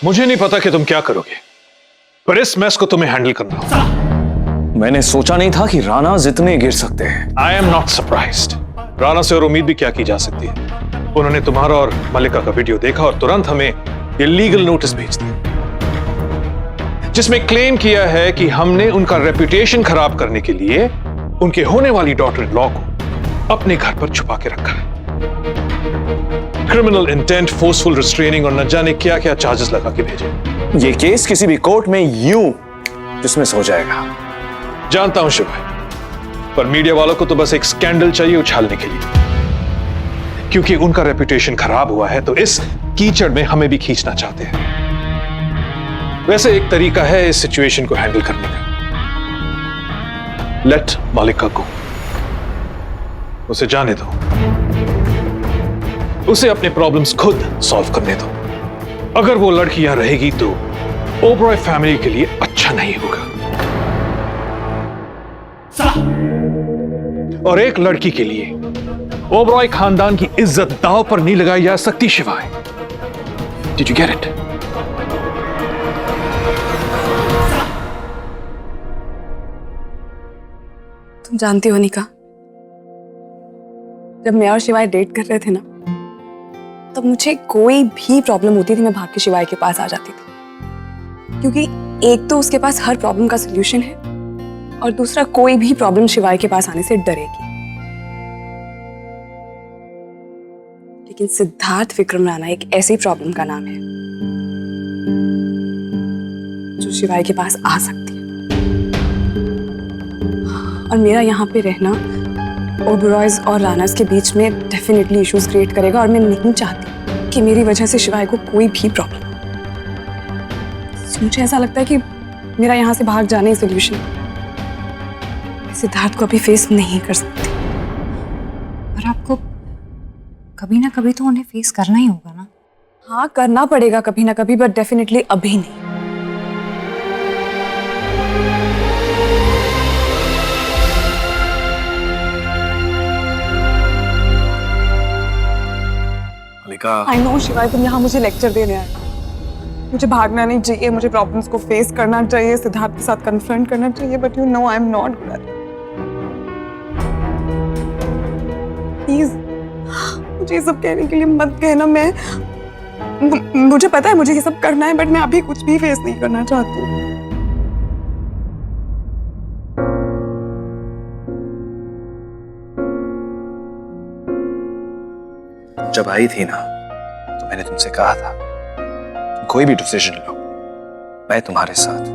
मुझे नहीं पता कि तुम क्या करोगे, पर इस मैस को तुम्हें हैंडल करना होगा। मैंने सोचा नहीं था कि रानाज इतने गिर सकते हैं। I am not surprised. Rana से और उम्मीद भी क्या की जा सकती है। उन्होंने तुम्हारा और मलिका का वीडियो देखा और तुरंत हमें ये लीगल नोटिस भेज दिया, जिसमें क्लेम किया है कि हमने उनका रेपुटेशन खराब करने के लिए उनके होने वाली डॉटर इन लॉ को अपने घर पर छुपा के रखा है। क्रिमिनल इंटेंट, फोर्सफुल रिस्ट्रेनिंग और न जाने क्या क्या चार्जेस लगा के भेजे। ये केस किसी भी कोर्ट में यूं डिसमिस हो जाएगा। जानता हूं शिव, पर मीडिया वालों को तो बस एक स्कैंडल चाहिए उछालने के लिए, क्योंकि उनका रेपुटेशन खराब हुआ है तो इस कीचड़ में हमें भी खींचना चाहते हैं। वैसे एक तरीका है इस सिचुएशन को हैंडल करने का। लेट मालिका गो, उसे जाने दो, उसे अपने प्रॉब्लम्स खुद सॉल्व करने दो। अगर वो लड़की यहां रहेगी तो ओबरॉय फैमिली के लिए अच्छा नहीं होगा। और एक लड़की के लिए ओबरॉय खानदान की इज्जत दांव पर नहीं लगाई जा सकती शिवाय। Did you get it? तुम जानती हो निका, जब मैं और शिवाय डेट कर रहे थे ना, तब मुझे कोई भी प्रॉब्लम होती थी मैं भाग के शिवाय के पास आ जाती थी, क्योंकि एक तो उसके पास हर प्रॉब्लम का सलूशन है और दूसरा कोई भी प्रॉब्लम शिवाय के पास आने से डरेगी। लेकिन सिद्धार्थ विक्रम राणा एक ऐसी प्रॉब्लम का नाम है जो शिवाय के पास आ सकती है, और मेरा यहाँ पे रहना ओबरॉयज और रानास के बीच में डेफिनेटली इश्यूज क्रिएट करेगा, और मैं नहीं चाहती कि मेरी वजह से शिवाय को कोई भी प्रॉब्लम। मुझे ऐसा लगता है कि मेरा यहाँ से भाग जाने ही सोल्यूशन। सिद्धार्थ को अभी फेस नहीं कर सकती। पर आपको कभी ना कभी तो उन्हें फेस करना ही होगा ना। हाँ, करना पड़ेगा कभी ना कभी, बट डेफिनेटली अभी नहीं। आई नो शिवाय, तुम यहाँ मुझे लेक्चर देने आए। मुझे भागना नहीं चाहिए, मुझे प्रॉब्लम्स को फेस करना चाहिए, सिद्धार्थ के साथ कन्फ्रंट करना चाहिए, but you know I am not good at it. Please मुझे ये सब कहने के लिए मत कहना। मुझे पता है मुझे ये सब करना है, बट मैं अभी कुछ भी फेस नहीं करना चाहती हूँ। जब आई थी ना तो मैंने तुमसे कहा था कोई भी डिसीजन लो, मैं तुम्हारे साथ हूं।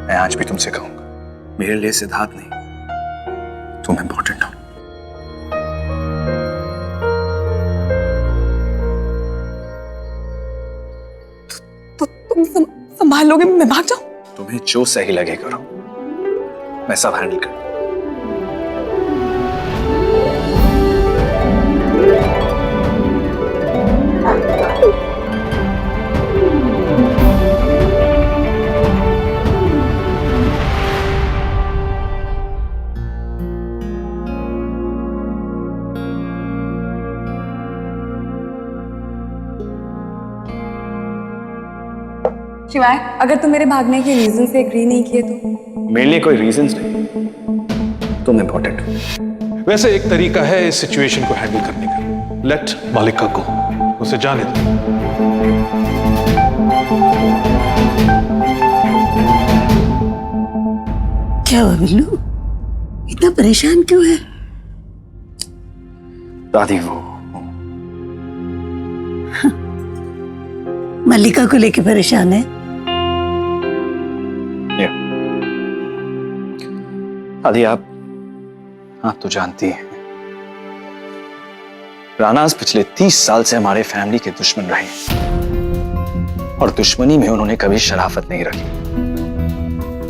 मैं आज भी तुमसे कहूंगा, मेरे लिए सिद्धार्थ नहीं, तुम इंपॉर्टेंट हो। तो तुम संभाल लोगे, मैं भाग जाऊं? तुम्हें जो सही लगे करो, मैं सब हैंडल करूं। शिवाय, अगर तुम मेरे भागने के रीजन से एग्री नहीं किए तो? मेरे लिए कोई रीजंस नहीं, तुम इंपॉर्टेंट हो। वैसे एक तरीका है इस सिचुएशन को हैंडल करने का। लेट मालिका गो, उसे जाने दो। क्या हुआ बिल्लू, इतना परेशान क्यों है? दादी वो मल्लिका को लेके परेशान है? दादी आप तो जानती हैं, रानाज पिछले 30 साल से हमारे फैमिली के दुश्मन रहे, और दुश्मनी में उन्होंने कभी शराफत नहीं रखी।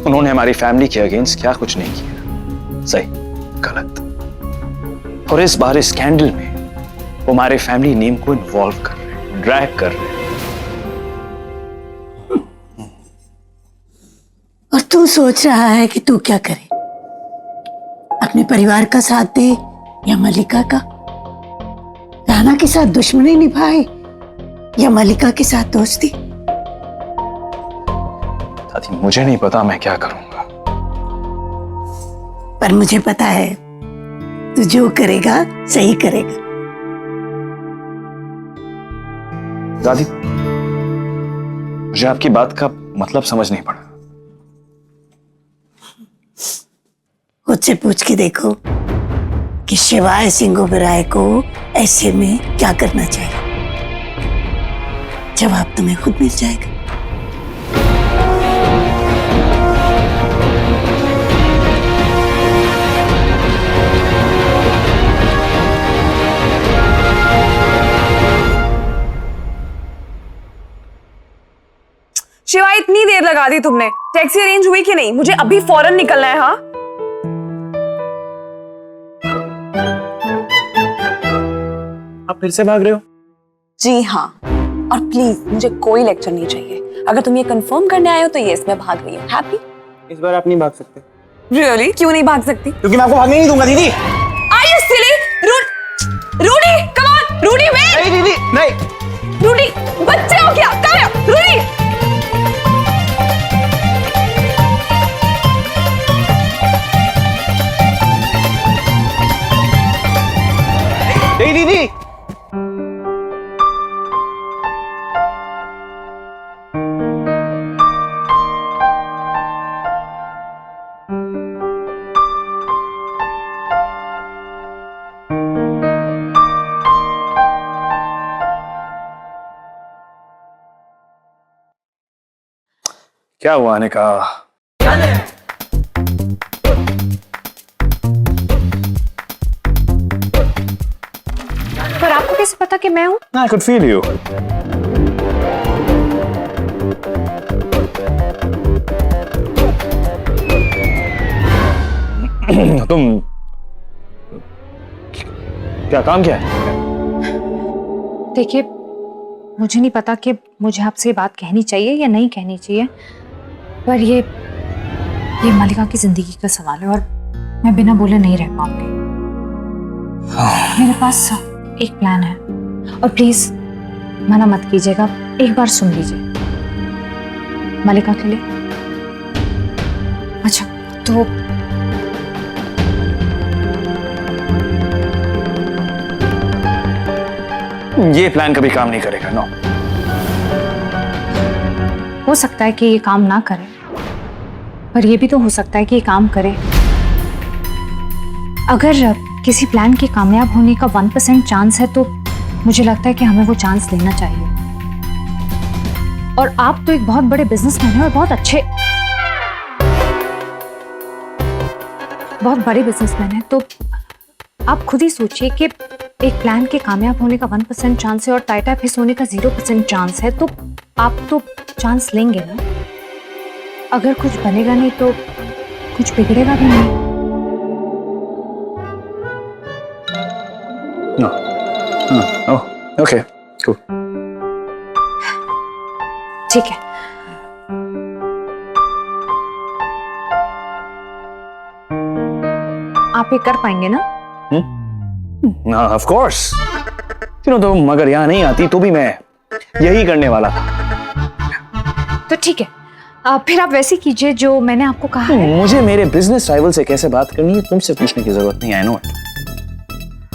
उन्होंने हमारी फैमिली के अगेंस्ट क्या कुछ नहीं किया, सही गलत। और इस बार इस स्कैंडल में वो हमारे फैमिली नेम को इन्वॉल्व कर रहे हैं, ड्रैग कर रहे हैं। और तू सोच रहा है कि तू क्या करे, अपने परिवार का साथ दे या मल्लिका का? राना के साथ दुश्मनी निभाए या मलिका के साथ दोस्ती? दादी मुझे नहीं पता मैं क्या करूंगा। पर मुझे पता है तू जो करेगा सही करेगा। दादी मुझे आपकी बात का मतलब समझ नहीं पड़ा। खुद से पूछ के देखो कि शिवाय सिंह ओबेरॉय को ऐसे में क्या करना चाहिए। जवाब तुम्हें खुद मिल जाएगा। शिवा, इतनी देर लगा दी तुमने। टैक्सी अरेंज हुई कि नहीं? मुझे अभी फौरन निकलना है। हाँ, आप फिर से भाग रहे हो? जी हाँ। और प्लीज मुझे कोई लेक्चर नहीं चाहिए। अगर तुम ये कंफर्म करने आए हो तो यस, मैं भाग रही हूँ। हैप्पी? इस बार आप नहीं भाग सकते। रियली? क्यों नहीं भाग सकती? क्योंकि मैं आपको भागने नहीं दूंगा दीदी। Are you silly? Rudy, come on, Rudy wait! नहीं दीदी, नहीं। रूडी, बच्चे हो क्या? Come here, Rudy! नहीं दीदी। क्या हुआ आने का? पर आपको कैसे पता कि मैं हूँ? I could feel you. तुम क्या काम किया है? देखिए, मुझे नहीं पता कि मुझे आपसे ये बात कहनी चाहिए या नहीं कहनी चाहिए, पर ये मलिका की जिंदगी का सवाल है और मैं बिना बोले नहीं रह पाऊंगी। मेरे पास एक प्लान है और प्लीज मना मत कीजिएगा, एक बार सुन लीजिए। मलिका के लिए। अच्छा तो ये प्लान कभी काम नहीं करेगा। नो। हो सकता है कि ये काम ना करे, पर ये भी तो हो सकता है कि ये काम करे। अगर किसी प्लान के कामयाब होने का 1% चांस है तो मुझे लगता है कि हमें वो चांस लेना चाहिए। और आप तो एक बहुत बड़े बिजनेसमैन हैं और बहुत बड़े बिजनेसमैन हैं, तो आप खुद ही सोचिए कि एक प्लान के कामयाब होने का 1% चांस है और टाइटा फिस होने का 0% चांस है, तो आप तो चांस लेंगे ना। अगर कुछ बनेगा नहीं तो कुछ बिगड़ेगा भी नहीं। No. Oh, okay. Cool. ठीक है, आप ये कर पाएंगे ना? Of course. तुम अगर यहाँ नहीं आती तो भी मैं यही करने वाला था। तो ठीक है, फिर आप वैसे कीजिए जो मैंने आपको कहा है। मुझे मेरे बिजनेस राइवल से कैसे बात करनी है तुमसे पूछने की जरूरत नहीं। I know it.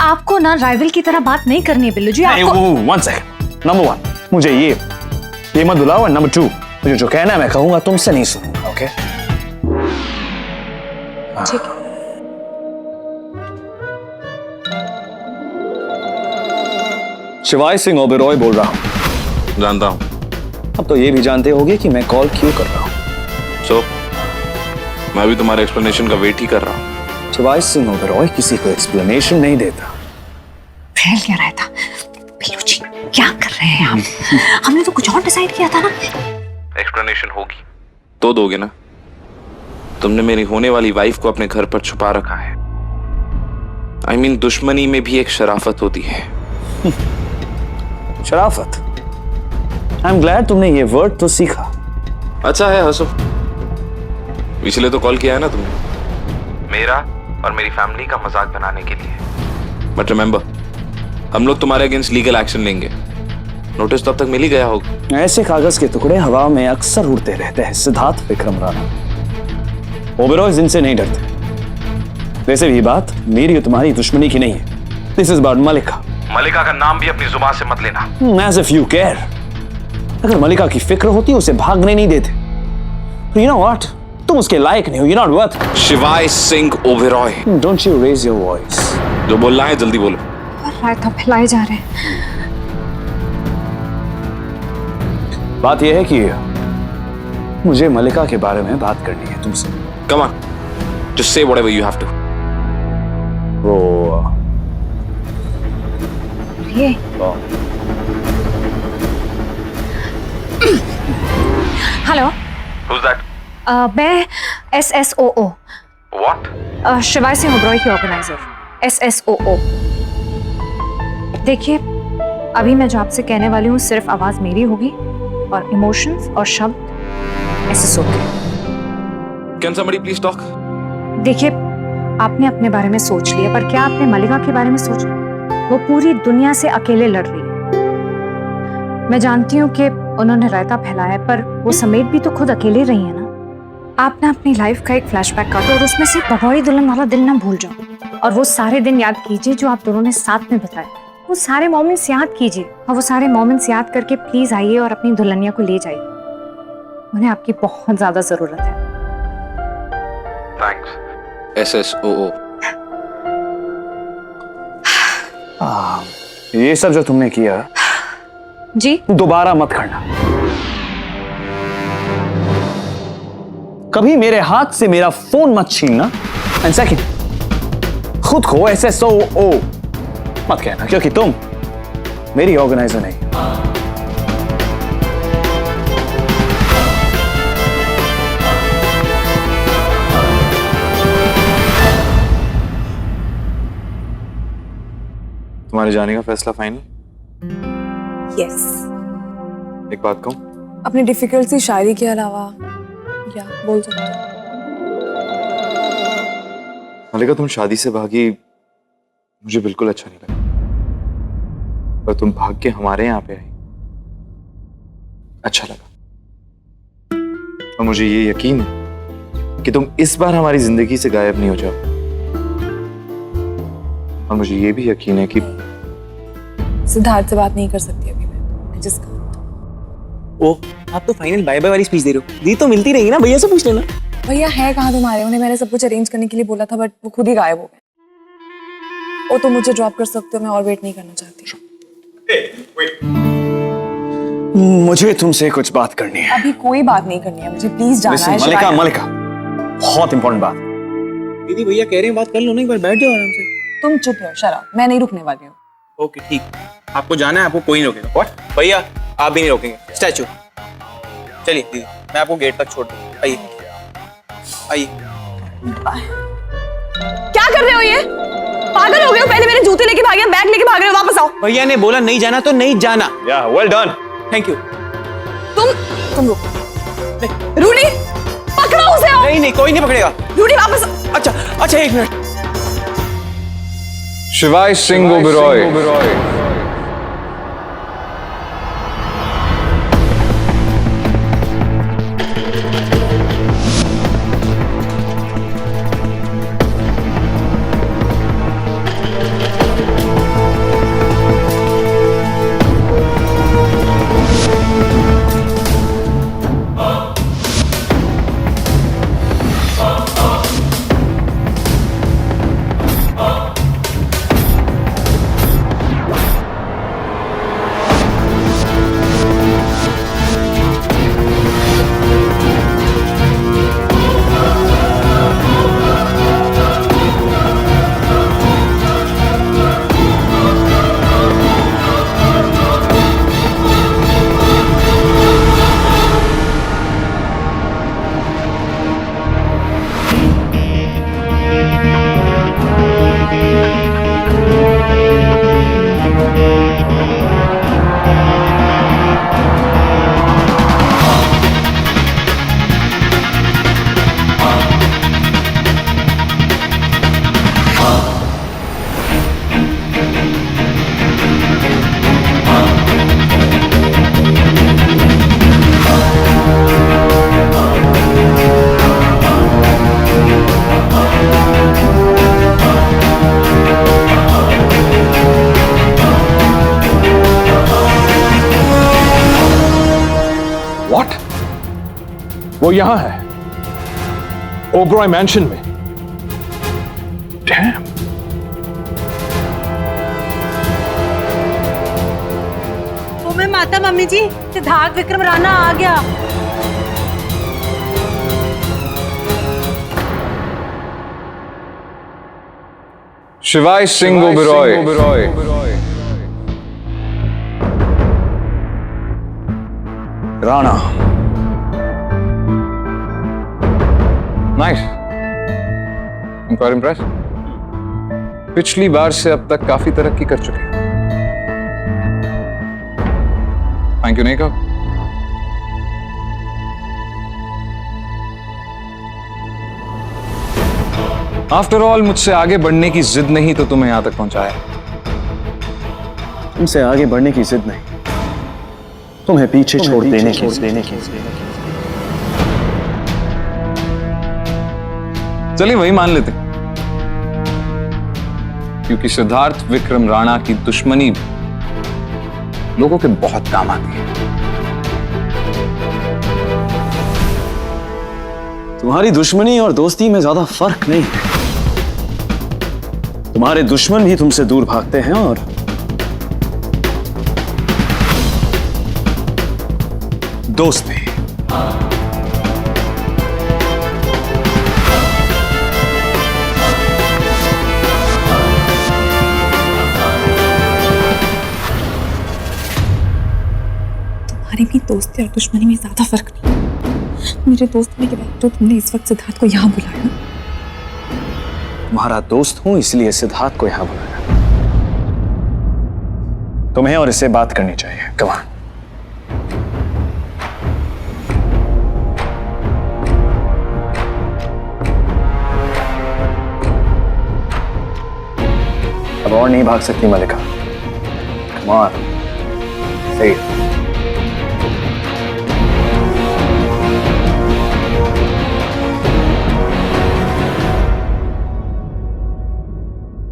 आपको ना राइवल की तरह बात नहीं करनी है बिल्लू जी। आपको वन सेकंड। नंबर 1 मुझे ये मत बुलाओ, और नंबर 2 मुझे जो कहना है मैं कहूंगा, तुमसे नहीं सुनूंगा। ओके? ठीक है। शिवाय सिंह ओबेरॉय बोल रहा हूं। जानता हूं। अब तो ये भी जानते होगे कि मैं कॉल क्यों कर रहा हूं। सो मैं भी तुम्हारे एक्सप्लेनेशन का वेट ही कर रहा हूं। शिवाय सिंह ओबेरॉय किसी को एक्सप्लेनेशन नहीं देता। फैल क्या रहा था? बिल्लू जी क्या कर रहे हैं आप? हमने तो कुछ और डिसाइड किया था ना। एक्सप्लेनेशन होगी तो दोगे ना? तुमने मेरी होने वाली वाइफ को अपने घर पर छुपा रखा है। I mean, दुश्मनी में भी एक शराफत होती है। शराफत? आई एम ग्लैड तुमने ये वर्ड तो सीखा। अच्छा है, हंसो। इसलिए तो कॉल किया है ना तुमने, मेरा और मेरी फैमिली का मजाक बनाने के लिए। बट रिमेंबर, हम लोग तुम्हारे अगेंस्ट लीगल एक्शन लेंगे। नोटिस तो अब तक मिल ही गया होगा। ऐसे कागज के टुकड़े हवा में अक्सर उड़ते रहते हैं सिद्धार्थ विक्रम राणा। ओबेरॉय इनसे नहीं डरते। वैसे भी बात मेरी और तुम्हारी दुश्मनी की नहीं है। दिस इज अबाउट मलिका। मलिका का नाम भी अपनी जुबान से मत लेना। As if you care। अगर मलिका की फिक्र होती उसे भागने नहीं देते। You know what? तुम उसके लायक नहीं हो। You're not worth। शिवाय Singh Oberoi. Don't you raise your voice। जो बोलना है जल्दी बोलो। और रायता फैलाए जा रहे हैं। बात यह है कि मुझे मलिका के बारे में बात करनी है तुमसे। Come on, just say whatever you have to। वो ये हेलो। Who's that? मैं SSOO What? शिवाय सिंह ओबेरॉय की ऑर्गेनाइजर SSOO। देखिए, अभी मैं जो आपसे कहने वाली हूँ सिर्फ आवाज मेरी होगी और इमोशंस और शब्द SSO के। Can somebody please talk? देखिए, आपने अपने बारे में सोच लिया, पर क्या आपने मलिका के बारे में सोचा? वो पूरी दुनिया से अकेले लड़ रही है। मैं जानती हूँ कि उन्होंने रायता फैलाया है, पर वो समेत भी तो खुद अकेले रही है ना। आप ना अपनी लाइफ का एक फ्लैशबैक काटो और उसमें से भगौड़ी दुल्हन वाला दिन ना भूल जाओ, और वो सारे दिन याद कीजिए जो आप दोनों ने साथ में बिताए। वो सारे मोमेंट्स याद कीजिए, और वो सारे मोमेंट्स याद करके प्लीज आइए और अपनी दुल्हनिया को ले जाइए। उन्हें आपकी बहुत ज्यादा जरूरत है। Thanks। SSOO। ये सब जो तुमने किया जी दोबारा मत करना। कभी मेरे हाथ से मेरा फोन मत छीनना। एंड सेकंड, खुद को SSOO मत कहना, क्योंकि तुम मेरी ऑर्गेनाइजर नहीं। तुम्हारे जाने का फैसला फाइनल? यस। एक बात कहूं? अपनी डिफिकल्ट सी शायरी के अलावा क्या बोल सकते हो? मलिका, तुम शादी से भागी मुझे बिल्कुल अच्छा नहीं लगा, पर तुम भाग के हमारे यहाँ पे आई अच्छा लगा। और मुझे ये यकीन है कि तुम इस बार हमारी जिंदगी से गायब नहीं हो जाओ। और मुझे ये भी यकीन है कि सिद्धार्थ से बात नहीं कर सकती अभी मैं जिसका। ओ, आप तो फाइनल बाय बाय वाली स्पीच दे रहे हो। दी तो मिलती रहेगी ना, भैया से पूछ लेना। भैया है कहाँ तुम्हारे? उन्हें मैंने सब कुछ अरेंज करने के लिए बोला था, बट वो खुद ही गायब हो गए। ओ, तो मुझे ड्रॉप कर सकते हो, मैं और वेट नहीं करना चाहती। मुझे तुमसे कुछ बात करनी है। अभी कोई बात नहीं करनी है मुझे, प्लीज जाना है। मलिका, शिवाय। मलिका, बहुत इंपॉर्टेंट बात। दीदी भैया कह रहे हैं, बात कर लो ना, एक बार बैठ जाओ आराम से। तुम चुप रहो, शराब, मैं नहीं रुकने वाली हूँ। ओके ठीक, आपको जाना है, आपको कोई नहीं रोकेगा। व्हाट? भैया आप भी नहीं रोकेंगे। स्टैचू चलिए दीदी, मैं आपको गेट तक छोड़ दूँ। आइए आइए। क्या कर रहे हो ये? पागल हो गए हो? पहले मेरे जूते लेके भागे, बैग लेके भाग रहे हो, वापस आओ। भैया ने बोला नहीं जाना तो नहीं जाना। या वेल डन। Thank you. तुम रुको। रूडी, पकड़ो उसे। आओ। नहीं नहीं, कोई नहीं पकड़ेगा। रूडी वापस आओ। अच्छा अच्छा, एक मिनट। शिवाय सिंह ओबेरॉय। वो यहां है, ओब्रॉय मैंशन में। Damn. ओ मैं माता मम्मी जी, सिद्धार्थ विक्रम राणा आ गया। शिवाय Singh Oberoi. Rana. Nice, I'm quite impressed. पिछली बार से अब तक काफी तरक्की कर चुके हैं। थैंक यू नहीं कहा? आफ्टर ऑल मुझसे आगे बढ़ने की जिद नहीं तो तुम्हें यहां तक पहुंचाया। तुमसे आगे बढ़ने की जिद नहीं, तुम्हें पीछे छोड़ देने की। चलिए वही मान लेते, क्योंकि सिद्धार्थ विक्रम राणा की दुश्मनी लोगों के बहुत काम आती है। तुम्हारी दुश्मनी और दोस्ती में ज्यादा फर्क नहीं है। तुम्हारे दुश्मन भी तुमसे दूर भागते हैं और दोस्त भी। तुम्हारी भी दोस्ती और दुश्मनी में ज्यादा फर्क नहीं। मेरे दोस्त होने के बाद तो तुमने इस वक्त सिद्धार्थ को यहाँ बुलाया। तुम्हारा दोस्त हूं इसलिए सिद्धार्थ को यहां बुलाया। तुम्हें और इससे बात करनी चाहिए। Come on. अब और नहीं भाग सकती मलिका। कम ऑन, सही।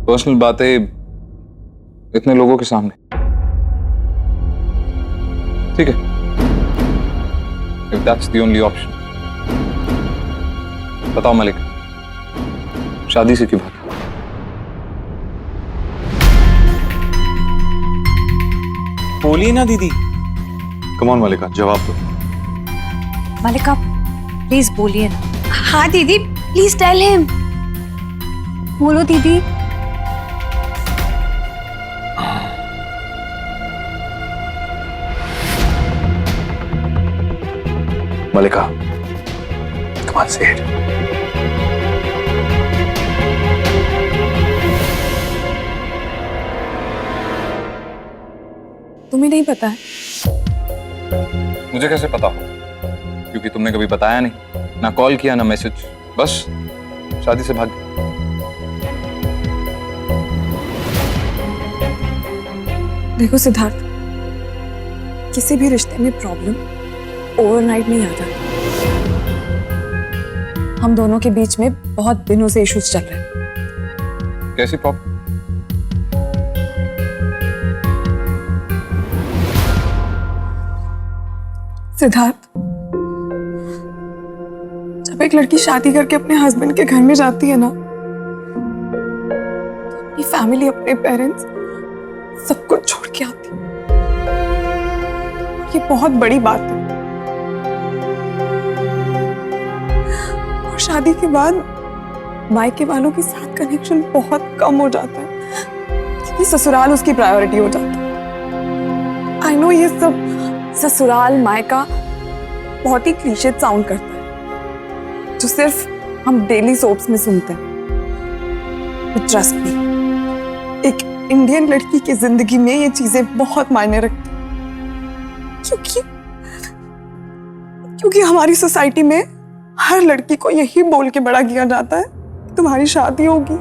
पर्सनल बातें इतने लोगों के सामने, ठीक है? If that's the only option, बताओ मलिक, शादी से क्यों भागी? बोलिए ना दीदी। कम ऑन मलिका, जवाब दो। मलिका प्लीज बोलिए ना। हाँ दीदी, प्लीज टेल हिम। बोलो दीदी। मलिका, come on, say it. तुम्हें नहीं पता है? मुझे कैसे पता हो? क्योंकि तुमने कभी बताया नहीं, ना कॉल किया ना मैसेज, बस शादी से भाग गई। देखो सिद्धार्थ, किसी भी रिश्ते में प्रॉब्लम ओवरनाइट नहीं आ जाती। हम दोनों के बीच में बहुत दिनों से इश्यूज चल रहे हैं। कैसी प्रॉब्लम? सिद्धार्थ, जब एक लड़की शादी करके अपने हस्बैंड के घर में जाती है ना, तो अपनी फैमिली, अपने पेरेंट्स, सब कुछ छोड़ के आती है। ये बहुत बड़ी बात है। और शादी के बाद मायके वालों के साथ कनेक्शन बहुत कम हो जाता है, क्योंकि ससुराल उसकी प्रायोरिटी हो जाता है। आई नो ये सब ससुराल मायका बहुत ही क्लीशे साउंड करता है, जो सिर्फ हम डेली सोप्स में सुनते हैं। ट्रस्ट मी, एक इंडियन लड़की की जिंदगी में ये चीजें बहुत मायने रखती हैं, क्योंकि हमारी सोसाइटी में हर लड़की को यही बोल के बड़ा किया जाता है, तुम्हारी शादी होगी,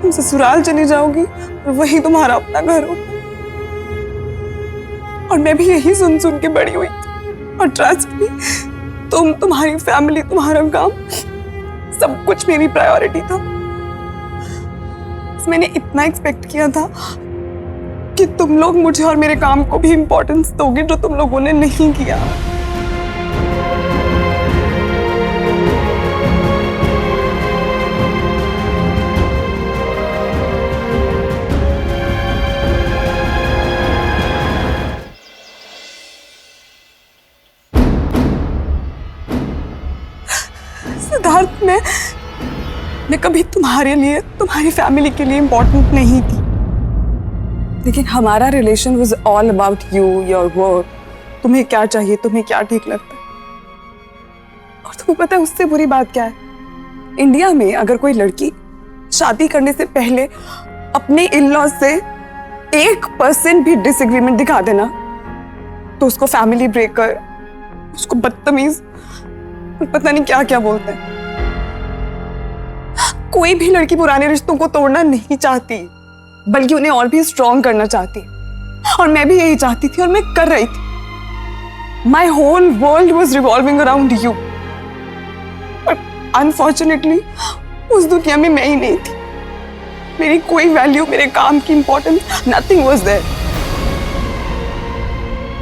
तुम ससुराल चली जाओगी और वही तुम्हारा अपना घर होगा। और मैं भी यही सुन सुन के बड़ी हुई थी। और ट्रस्ट मी, तुम्हारी फैमिली, तुम्हारा काम, सब कुछ मेरी प्रायोरिटी था। मैंने इतना एक्सपेक्ट किया था कि तुम लोग मुझे और मेरे काम को भी इंपॉर्टेंस दोगे, जो तुम लोगों ने नहीं किया। मैं कभी तुम्हारे लिए, तुम्हारी फैमिली के लिए इम्पोर्टेंट नहीं थी, लेकिन हमारा relation was all about you, your work, तुम्हें क्या चाहिए, तुम्हें क्या ठीक लगता है। और तुम्हें पता है उससे बुरी बात क्या है? इंडिया में अगर कोई लड़की शादी करने से पहले अपने इन-लॉज से 1% भी डिसएग्रीमेंट दिखा देना तो उसको फैमिली ब्रेकर, उसको बदतमीज, पता नहीं क्या क्या बोलते हैं। कोई भी लड़की पुराने रिश्तों को तोड़ना नहीं चाहती, बल्कि उन्हें और भी स्ट्रॉन्ग करना चाहती है। और मैं भी यही चाहती थी और मैं कर रही थी। My whole world was revolving around you, but unfortunately उस दुनिया में मैं ही नहीं थी। मेरी कोई वैल्यू, मेरे काम की इंपॉर्टेंस, नथिंग वाज देयर।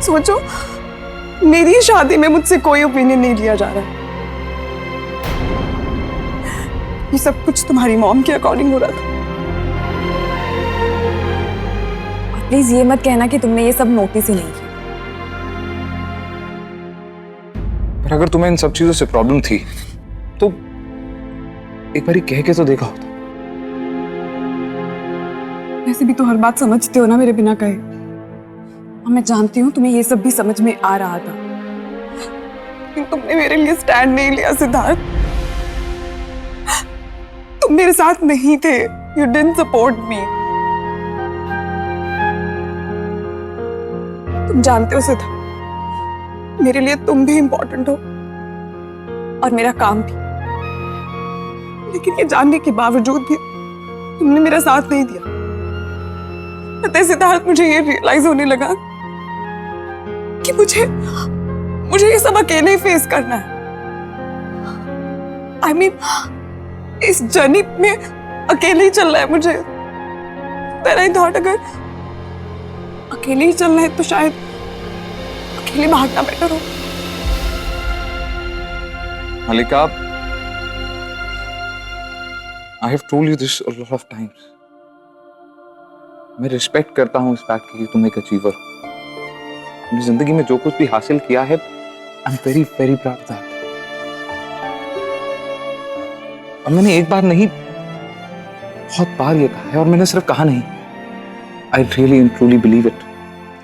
सोचो, मेरी शादी में मुझसे कोई ओपिनियन नहीं लिया जा रहा। ये सब कुछ तुम्हारी मॉम के अकॉर्डिंग हो रहा था। प्लीज ये मत कहना कि तुमने ये सब नोटिस ही नहीं किया। पर अगर तुम्हें इन सब चीजों से प्रॉब्लम थी तो एक बारी कह के तो देखा होता। वैसे भी तो हर बात समझते हो ना मेरे बिना कहे। और मैं जानती हूँ तुम्हें ये सब भी समझ में आ रहा था, लेकिन तुमने मेरे लिए स्टैंड नहीं लिया सिद्धार्थ। तुम मेरे साथ नहीं थे। You didn't support me. तुम जानते हो सिद्धार्थ, मेरे लिए तुम भी इंपॉर्टेंट हो और मेरा काम भी, लेकिन ये जानने के बावजूद भी तुमने मेरा साथ नहीं दिया। पता है सिद्धार्थ, मुझे ये रियलाइज होने लगा कि मुझे ये सब अकेले ही फेस करना है। I mean, इस जर्नी में अकेले ही चलना है मुझे। Then I thought अगर अकेले ही चलना है तो शायद अकेले भागना बेटर हो। मल्लिका, I have told you this a lot of times. मैं रिस्पेक्ट करता हूँ इस फैक्ट की तुम एक अचीवर हो। तुमने जिंदगी में जो कुछ भी हासिल किया है, I am very very proud of that. और मैंने एक बार नहीं, बहुत बार ये कहा है, और मैंने सिर्फ कहा नहीं, I really and truly believe it.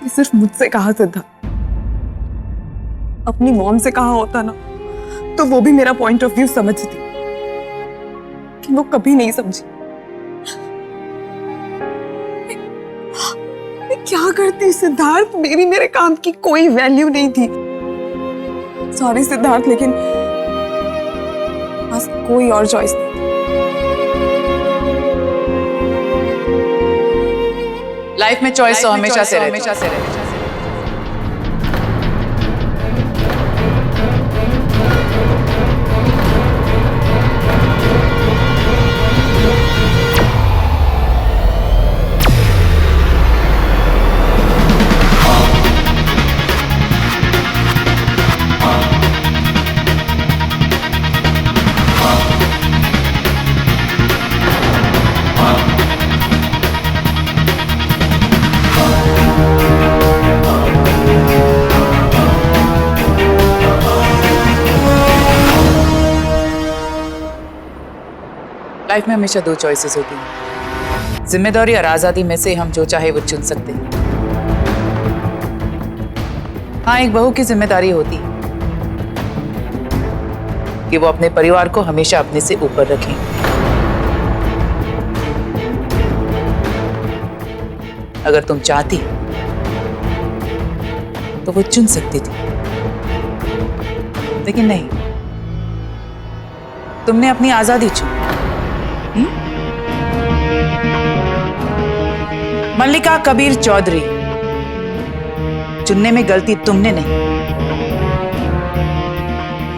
ये सिर्फ मुझसे कहा सिद्धार्थ। अपनी मॉम से कहा होता ना तो वो भी मेरा पॉइंट ऑफ व्यू समझती, कि वो कभी नहीं समझी। मैं क्या करती सिद्धार्थ? मेरे काम की कोई वैल्यू नहीं थी। सॉरी सिद्धार्थ, लेकिन बस कोई और चॉइस नहीं थी। लाइफ में चॉइस तो हमेशा से रहती। लाइफ में हमेशा दो चॉइसेस होती हैं, जिम्मेदारी और आजादी में से हम जो चाहे वो चुन सकते हैं। हाँ, एक बहू की जिम्मेदारी होती है कि वो अपने परिवार को हमेशा अपने से ऊपर रखें। अगर तुम चाहती तो वो चुन सकती थी, लेकिन नहीं, तुमने अपनी आजादी चुनी। मल्लिका कबीर चौधरी, चुनने में गलती तुमने नहीं,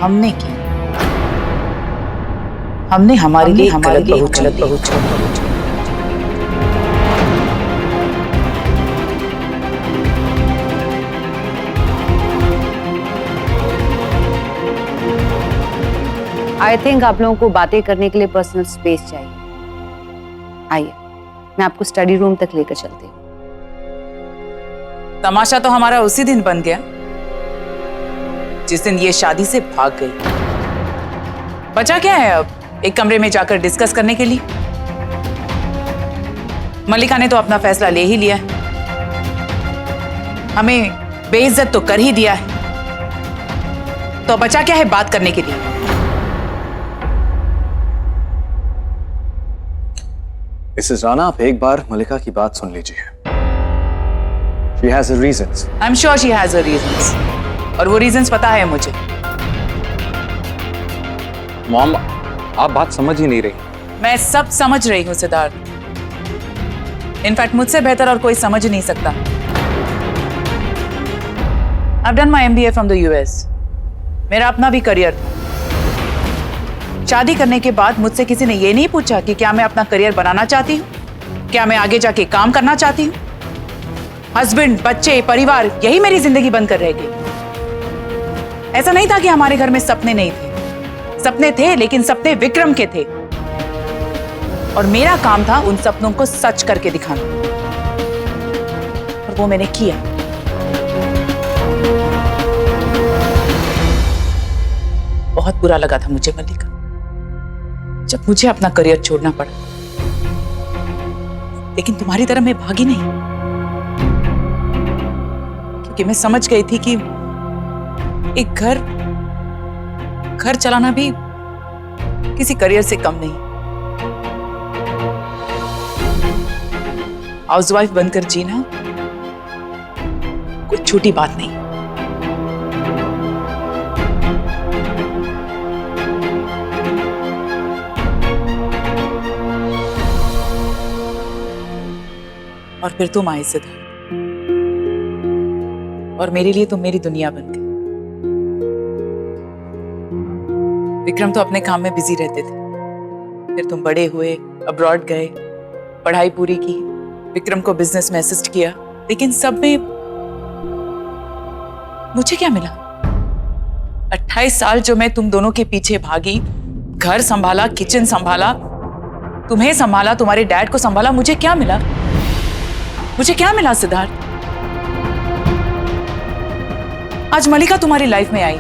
हमने की। हमने हमारे लिए गलत बहू चुनी। आई थिंक आप लोगों को बातें करने के लिए पर्सनल स्पेस चाहिए। आइए, मैं आपको स्टडी रूम तक लेकर चलती हूँ। तमाशा तो हमारा उसी दिन बन गया जिस दिन ये शादी से भाग गई। बचा क्या है अब एक कमरे में जाकर डिस्कस करने के लिए? मल्लिका ने तो अपना फैसला ले ही लिया है, हमें बेइज्जत तो कर ही दिया है, तो बचा क्या है बात करने के लिए? मिसेस राणा, आप एक बार मल्लिका की बात सुन लीजिए। She has her reasons. I'm sure she has her reasons. और वो reasons पता है मुझे। मॉम, आप बात समझ ही नहीं रही। मैं सब समझ रही हूँ सिद्धार्थ। इनफैक्ट मुझसे बेहतर और कोई समझ नहीं सकता। I've done my MBA from the US. मेरा अपना भी करियर था। शादी करने के बाद मुझसे किसी ने ये नहीं पूछा कि क्या मैं अपना करियर बनाना चाहती हूँ, क्या मैं आगे जाके काम करना चाहती हूँ। हस्बैंड, बच्चे, परिवार, यही मेरी जिंदगी बनकर रह गई। ऐसा नहीं था कि हमारे घर में सपने नहीं थे, सपने थे, लेकिन सपने विक्रम के थे और मेरा काम था उन सपनों को सच करके दिखाना, और वो मैंने किया। बहुत बुरा लगा था मुझे मल्लिका, जब मुझे अपना करियर छोड़ना पड़ा, लेकिन तुम्हारी तरह मैं भागी नहीं, क्योंकि मैं समझ गई थी कि एक घर चलाना भी किसी करियर से कम नहीं। हाउसवाइफ बनकर जीना कोई छोटी बात नहीं। और फिर तुम आए सिद्धार्थ, और मेरे लिए तुम मेरी दुनिया बन गई। विक्रम तो अपने काम में बिजी रहते थे, फिर तुम बड़े हुए, अब्रॉड गए, पढ़ाई पूरी की, विक्रम को बिजनेस में असिस्ट किया, लेकिन सब में मुझे क्या मिला? 28 साल जो मैं तुम दोनों के पीछे भागी, घर संभाला, किचन संभाला, तुम्हें संभाला, तुम्हारे डैड को संभाला, मुझे क्या मिला? मुझे क्या मिला सिद्धार्थ? आज मल्लिका तुम्हारी लाइफ में आई,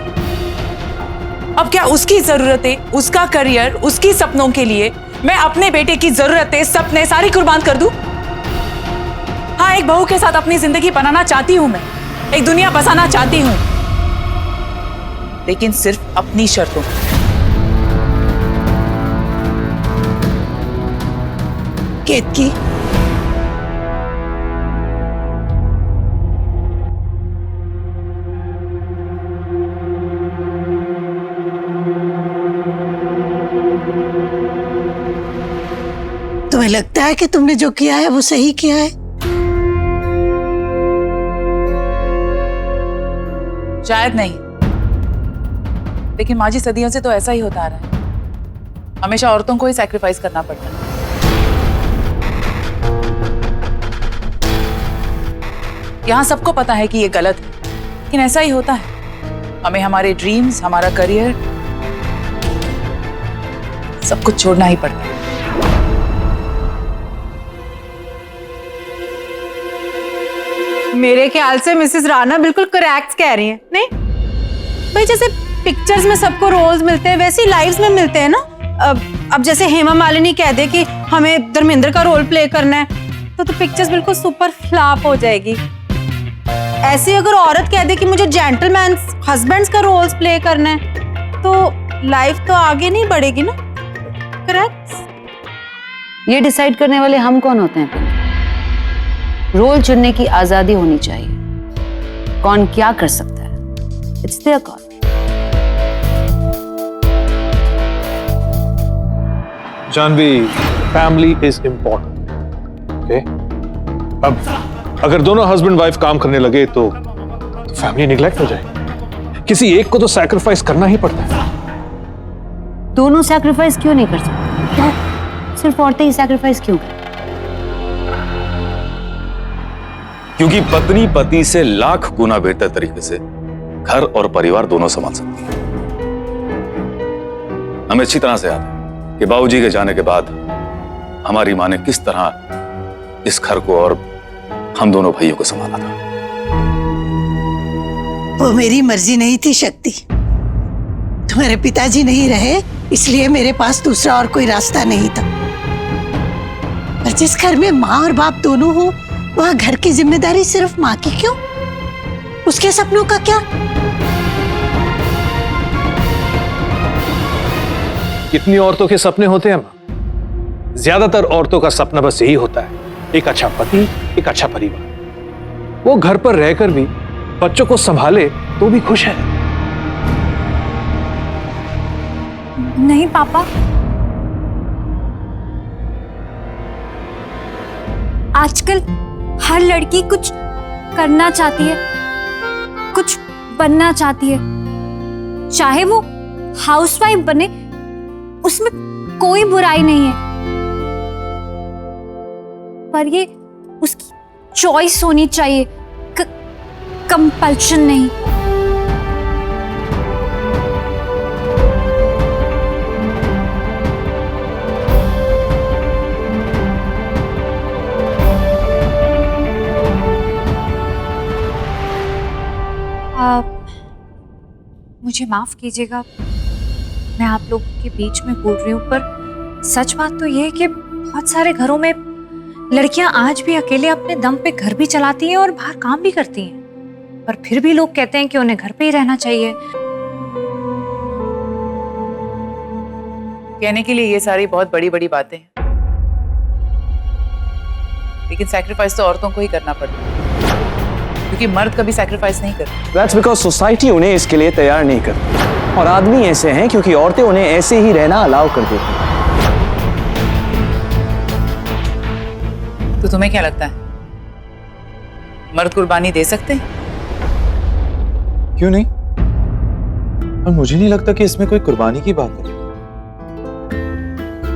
अब क्या उसकी जरूरतें, उसका करियर, उसकी सपनों के लिए मैं अपने बेटे की जरूरतें, सपने सारी कुर्बान कर दूं? हाँ, एक बहू के साथ अपनी जिंदगी बनाना चाहती हूं, मैं एक दुनिया बसाना चाहती हूं, लेकिन सिर्फ अपनी शर्तों पर। केतकी, तुम्हें लगता है कि तुमने जो किया है वो सही किया है? शायद नहीं, लेकिन माँ जी सदियों से तो ऐसा ही होता आ रहा है, हमेशा औरतों को ही सैक्रिफाइस करना पड़ता है। यहाँ सबको पता है कि ये गलत है, लेकिन ऐसा ही होता है। हमें हमारे ड्रीम्स, हमारा करियर, सब कुछ छोड़ना ही पड़ता है। मेरे ख्याल से मिसेस राणा बिल्कुल करेक्ट कह रही हैं, नहीं भाई? जैसे पिक्चर्स में सबको रोल्स मिलते हैं, वैसे ही लाइव्स में मिलते हैं ना। अब जैसे हेमा मालिनी कह दे कि हमें धर्मेंद्र का रोल प्ले करना है, तो पिक्चर्स बिल्कुल सुपर फ्लॉप हो जाएगी। ऐसे अगर औरत कह दे कि मुझे जेंटलमैन हस्बैंड्स का रोल्स प्ले करना है, तो लाइफ तो आगे नहीं बढ़ेगी ना। करेक्ट? ये डिसाइड करने वाले हम कौन होते हैं? रोल चुनने की आजादी होनी चाहिए, कौन क्या कर सकता है, it's their call. Janvi, family is important, okay? अब अगर दोनों हस्बैंड वाइफ काम करने लगे तो फैमिली निगलेक्ट हो जाएगी। किसी एक को तो सैक्रिफाइस करना ही पड़ता है। दोनों सैक्रिफाइस क्यों नहीं कर सकते? सिर्फ औरतें ही सैक्रिफाइस क्यों करें? क्योंकि पत्नी पति से लाख गुना बेहतर तरीके से घर और परिवार दोनों संभाल सकती है। हमें अच्छी तरह से याद है कि बाबूजी के जाने के बाद हमारी मां ने किस तरह इस घर को और हम दोनों भाइयों को संभाला था। वो मेरी मर्जी नहीं थी शक्ति, तुम्हारे पिताजी नहीं रहे इसलिए मेरे पास दूसरा और कोई रास्ता नहीं था। पर जिस घर में माँ और बाप दोनों हो, वहाँ घर की जिम्मेदारी सिर्फ माँ की क्यों? उसके सपनों का क्या? कितनी औरतों के सपने होते हैं मां? ज्यादातर औरतों का सपना बस यही होता है, एक अच्छा पति, एक अच्छा परिवार। वो घर पर रहकर भी बच्चों को संभाले तो भी खुश है। नहीं पापा, आजकल हर लड़की कुछ करना चाहती है, कुछ बनना चाहती है। चाहे वो हाउसवाइफ बने, उसमें कोई बुराई नहीं है, पर ये उसकी चॉइस होनी चाहिए, कंपल्शन नहीं। मुझे माफ कीजिएगा, मैं आप लोगों के बीच में बोल रही हूँ, पर सच बात तो ये है कि बहुत सारे घरों में लड़कियां आज भी अकेले अपने दम पे घर भी चलाती हैं और बाहर काम भी करती हैं, पर फिर भी लोग कहते हैं कि उन्हें घर पे ही रहना चाहिए। कहने के लिए ये सारी बहुत बड़ी बड़ी बातें हैं, लेकिन सैक्रिफाइस तो औरतों को ही करना पड़ता है, क्योंकि मर्द कभी सैक्रिफाइस नहीं करते। That's because society उन्हें इसके लिए तैयार नहीं करती, और आदमी ऐसे हैं क्योंकि औरतें उन्हें ऐसे ही रहना अलाउ कर देती हैं। तो तुम्हें क्या लगता है, मर्द कुर्बानी दे सकते हैं? क्यों नहीं? और मुझे नहीं लगता कि इसमें कोई कुर्बानी की बात है।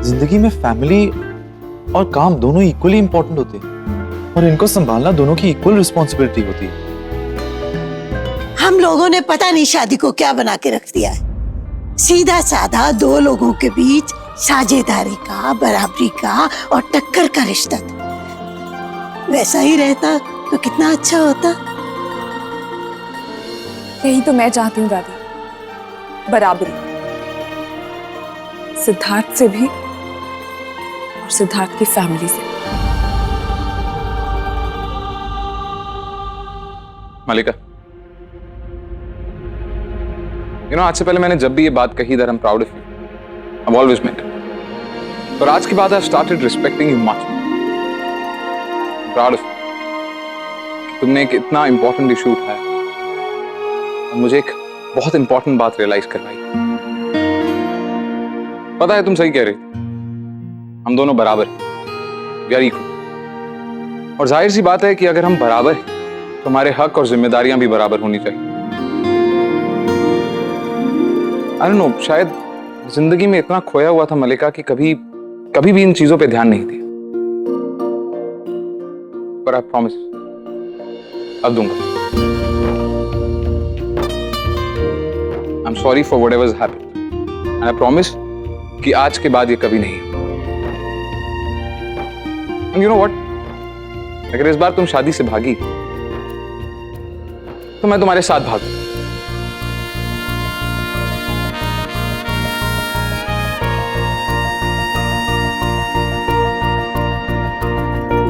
जिंदगी में फैमिली और काम दोनों इक्वली इंपॉर्टेंट होते हैं, और इनको संभालना दोनों की इक्वल रिस्पॉन्सिबिलिटी होती है। हम लोगों ने पता नहीं शादी को क्या बना के रख दिया है। सीधा साधा दो लोगों के बीच साझेदारी का, बराबरी का और टक्कर का रिश्ता था। वैसा ही रहता तो कितना अच्छा होता। यही तो मैं चाहती हूँ दादी, बराबरी, सिद्धार्थ से भी और सिद्धार्थ की फैमिली से। मालिका, आज से पहले मैंने जब भी ये बात कही that I'm proud of you. I've always meant it. और आज के बाद I've started respecting you much more. I'm proud of you. कि तुमने एक इतना important issue उठाया और मुझे एक बहुत important बात realize करवाई। पता है, तुम सही कह रही थी, हम दोनों बराबर हैं, we are equal. और जाहिर सी बात है कि अगर हम बराबर हैं तो हमारे हक और जिम्मेदारियां भी बराबर होनी चाहिए। I don't know, शायद जिंदगी में इतना खोया हुआ था मलिका कि कभी भी इन चीजों पे ध्यान नहीं दिया। पर आई प्रॉमिस अब दूंगा। I am sorry for whatever has happened and I promise कि आज के बाद ये कभी नहीं। एंड यू नो व्हाट, अगर इस बार तुम शादी से भागी तो मैं तुम्हारे साथ भागूं।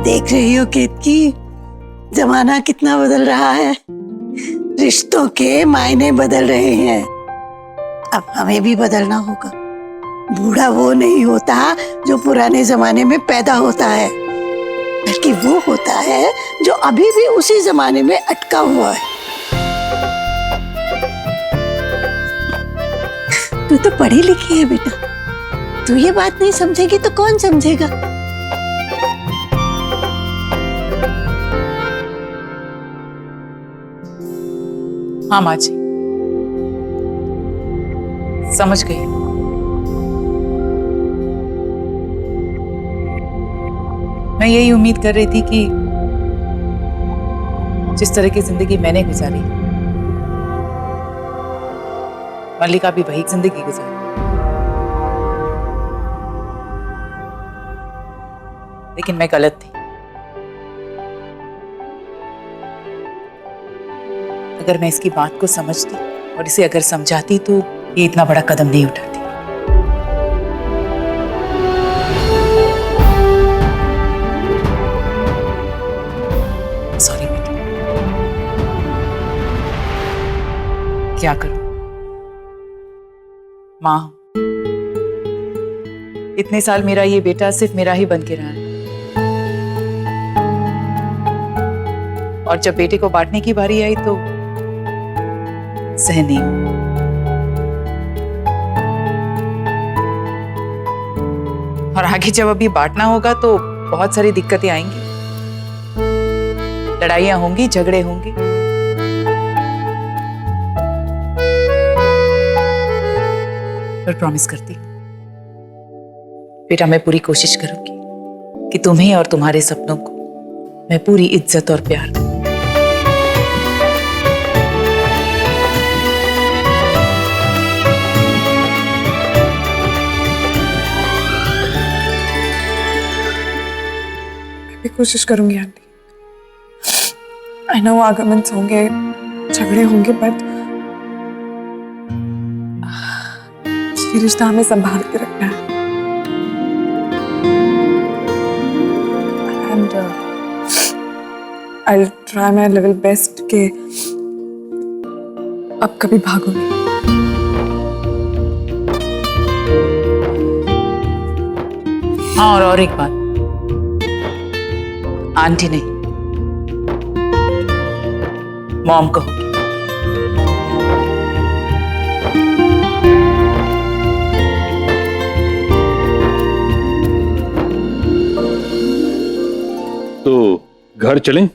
देख रही हो केतकी, जमाना कितना बदल रहा है, रिश्तों के मायने बदल रहे हैं। अब हमें भी बदलना होगा। बूढ़ा वो नहीं होता जो पुराने जमाने में पैदा होता है, बल्कि वो होता है जो अभी भी उसी जमाने में अटका हुआ है। तू तो पढ़ी लिखी है बेटा, तू ये बात नहीं समझेगी तो कौन समझेगा? हाँ माँ जी, समझ गई। मैं यही उम्मीद कर रही थी कि जिस तरह की जिंदगी मैंने गुजारी, मल्लिका भी वही जिंदगी गुजारी। लेकिन मैं गलत थी। अगर मैं इसकी बात को समझती और इसे अगर समझाती तो ये इतना बड़ा कदम नहीं उठाती। सॉरी बेटा। क्या करूं माँ, इतने साल मेरा ये बेटा सिर्फ मेरा ही बन के रहा है, और जब बेटे को बांटने की बारी आई तो सह नहीं। और आगे जब अभी बांटना होगा तो बहुत सारी दिक्कतें आएंगी, लड़ाइयां होंगी, झगड़े होंगे। पर प्रॉमिस करती बेटा, मैं पूरी कोशिश करूंगी कि तुम्हें और तुम्हारे सपनों को मैं पूरी इज्जत और प्यार दूं। मैं कोशिश करूंगी आंटी। आई नो आर्गुमेंट्स होंगे, झगड़े होंगे, बट ये रिश्ता हमें संभाल के रखना है। And I'll try my level best के अब कभी भागूंगी। हाँ, और एक बात, आंटी नहीं, मॉम कहोगी। तो घर चलें?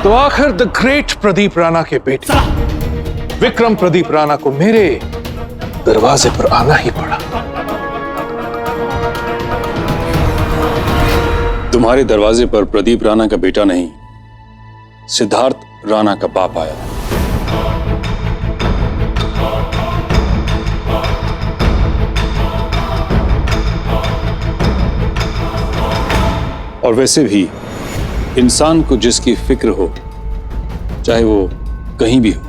तो आखिर द ग्रेट प्रदीप राणा के बेटे विक्रम प्रदीप राणा को मेरे दरवाजे पर आना ही पड़ा। तुम्हारे दरवाजे पर प्रदीप राणा का बेटा नहीं, सिद्धार्थ राणा का बाप आया। और वैसे भी इंसान को जिसकी फिक्र हो, चाहे वो कहीं भी हो,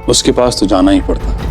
उसके पास तो जाना ही पड़ता है।